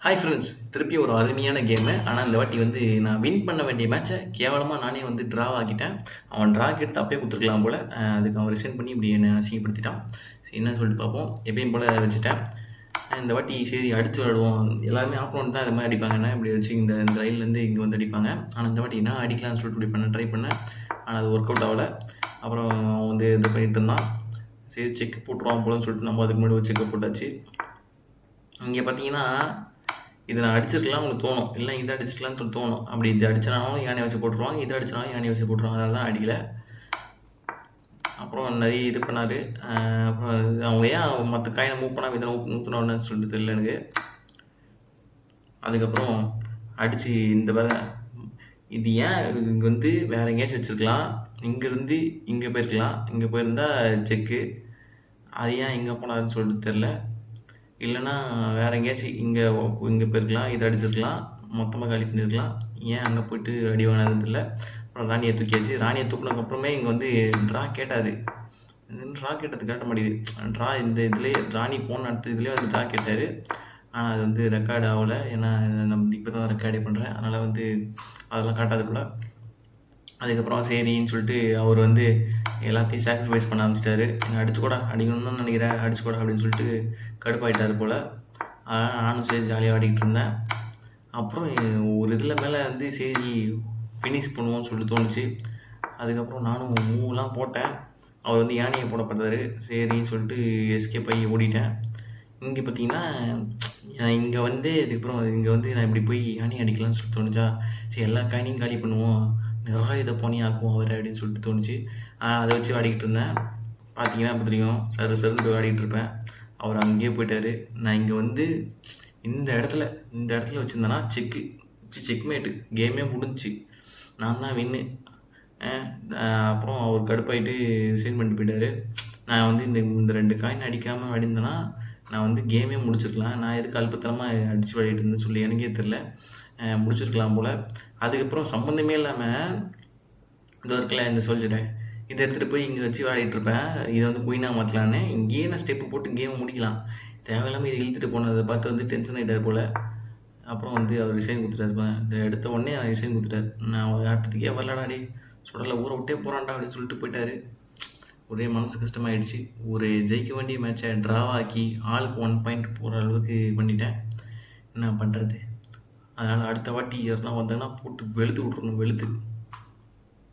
Hi friends, திருப்பி ஒரு அருமையான கேமு. ஆனால் இந்த வாட்டி வந்து நான் வின் பண்ண வேண்டிய மேட்சை கேவலமாக நானே வந்து ட்ரா ஆக்கிட்டேன். அவன் ட்ராக் எடுத்து அப்பயே கொடுத்துருக்கலாம் போல். அதுக்கு அவன் ரிசைன் பண்ணி இப்படி என்னை அசிங்கப்படுத்திட்டான். சரி, என்னன்னு சொல்லிட்டு பார்ப்போம். எப்பயும் போல் வச்சுட்டேன். இந்த வாட்டி சரி அடித்து விளாடுவோம். எல்லாருமே ஆப்போனண்ட் தான் இது மாதிரி அடிப்பாங்கன்னா இப்படி வச்சு இந்த இந்த லைன்லேருந்து இங்கே வந்து அடிப்பாங்க. ஆனால் இந்த வாட்டி நான் அடிக்கலாம்னு சொல்லிட்டு இப்படி ட்ரை பண்ணேன். ஆனால் அது ஒர்க் அவுட் ஆகலை. அப்புறம் அவன் வந்து இது பண்ணிகிட்டு இருந்தான். சரி செக் போட்டுருவான் போலன்னு சொல்லிட்டு நம்ம அதுக்கு முன்னாடி ஒரு செக்கை போட்டாச்சு. இங்கே பார்த்தீங்கன்னா இதை நான் அடிச்சிருக்கலாம் உங்களுக்கு தோணும், இல்லை இதை அடிச்சிக்கலாம்னு சொல்லி தோணும். அப்படி இது அடிச்சினாலும் யானையை வச்சு போட்டுருவாங்க, இதை அடிச்சினாலும் யானையை வச்சு போட்டுருவாங்க. அதனால தான் அடிக்கலை. அப்புறம் நிறைய இது பண்ணார். அப்புறம் அவங்க ஏன் மற்ற காயினை மூவ் பண்ணால் இதை ஊற்றினோன்னு சொல்லிட்டு தெரியல எனக்கு. அதுக்கப்புறம் அடித்து இந்த வேலை இது ஏன் இங்கே வந்து வேறு எங்கேயாச்சும் வச்சுருக்கலாம், இங்கேருந்து இங்கே போயிருக்கலாம், இங்கே போயிருந்தா செக்கு. அது ஏன் இங்கே போனாருன்னு சொல்லிட்டு தெரில. இல்லைன்னா வேறு எங்கேயாச்சும் இங்கே போயிருக்கலாம், இதை அடிச்சிருக்கலாம், மொத்தமாக காலி பண்ணியிருக்கலாம். ஏன் அங்கே போய்ட்டு அடி வாங்கினது இல்லை. அப்புறம் ராணியை தூக்கியாச்சு. ராணியை தூக்கினதுக்கப்புறமே இங்கே வந்து ட்ரா கேட்டார். ட்ரா கேட்டது காட்ட மாட்டேங்குது. ட்ரா இந்த இதுலேயே ராணி போன அடுத்த இதுலேயே வந்து ட்ரா கேட்டார். ஆனால் அது வந்து ரெக்கார்டு ஆகலை. ஏன்னா நம்ம இப்போ தான் ரெக்கார்டே பண்ணுறேன். அதனால் வந்து அதெல்லாம் காட்டாது போல். அதுக்கப்புறம் சரின்னு சொல்லிட்டு அவர் வந்து எல்லாத்தையும் சாக்ரிஃபைஸ் பண்ண ஆரம்பிச்சிட்டாரு. என்னை அடிச்சுக்கூடா, அடிக்கணும்னு தான் நினைக்கிறேன், அடிச்சுக்கூடா அப்படின்னு சொல்லிட்டு கடுப்பாயிட்டார் போல். நானும் சரி ஜாலியாக ஆடிக்கிட்டு இருந்தேன். அப்புறம் ஒரு இதில் மேலே வந்து சரி ஃபினிஷ் பண்ணுவோன்னு சொல்லிட்டு தோணுச்சு. அதுக்கப்புறம் நானும் மூவெலாம் போட்டேன். அவர் வந்து யானையை போடப்பட்டார். சரின்னு சொல்லிட்டு எஸ்கேப் ஆகி ஓடிட்டேன். இங்கே பார்த்தீங்கன்னா இங்கே வந்து இதுக்கப்புறம் இங்கே வந்து நான் இப்படி போய் யானையை அடிக்கலாம்னு சொல்லிட்டு தோணுச்சா. சரி எல்லா காயினையும் காலி பண்ணுவோம், இதை பொனியாக்கும் அவர் அப்படின்னு சொல்லிட்டு தோணுச்சு. அதை வச்சு ஆடிக்கிட்டு இருந்தேன். பார்த்தீங்கன்னா இப்போ தெரியும், சருன்னு போய் ஆடிக்கிட்டு இருப்பேன். அவர் அங்கேயே போயிட்டார். நான் இங்கே வந்து இந்த இடத்துல வச்சுருந்தேன்னா செக்மேட்டு, கேமே முடிஞ்சிச்சு, நான் தான் வின்னு. அப்புறம் அவர் கடுப்பாயிட்டு ரிசைன் பண்ணிட்டு போயிட்டார். நான் வந்து இந்த 2 காயின் அடிக்காமல் ஆடிந்தேன்னா நான் வந்து கேமே முடிச்சிருக்கலாம். நான் எதுக்கு அல்பத்தனமாக அடித்து விளையாடிட்டு இருந்தேன்னு சொல்லி எனக்கே தெரில. முடிச்சிருக்கலாம் போல். அதுக்கப்புறம் சம்மந்தமே இல்லாமல் இந்த இருக்குல்ல இந்த சொல்ஜரை இதை எடுத்துகிட்டு போய் இங்கே வச்சு விளையாடிட்டுருப்பேன். இதை வந்து குயினாக மாற்றலான்னு இங்கேயே நான் ஸ்டெப்பு போட்டு கேமை முடிக்கலாம். தேவையில்லாமல் இதை இழுத்துட்டு போனதை பார்த்து வந்து டென்ஷன் ஆகிட்டார் போல். அப்புறம் வந்து அவர் ரிசைன் கொடுத்துட்டாருப்பேன். இதை எடுத்த உடனே ரிசைன் கொடுத்துட்டார். நான் அவர் ஆட்டத்துக்கே வரலாடாடி, சுடலை ஊரை விட்டே போகிறான்டா அப்படின்னு சொல்லிட்டு போயிட்டார். ஒரே மனசு கஷ்டமாயிடுச்சு. ஒரு ஜெயிக்க வேண்டிய மேட்சை ட்ராவாக்கி ஆளுக்கு 1 பாயிண்ட் போகிற அளவுக்கு பண்ணிட்டேன். என்ன பண்ணுறது. அதனால் அடுத்த வாட்டி யாரெல்லாம் வந்தாங்கன்னா போட்டு வெளுத்து விட்றணும், வெளுத்து.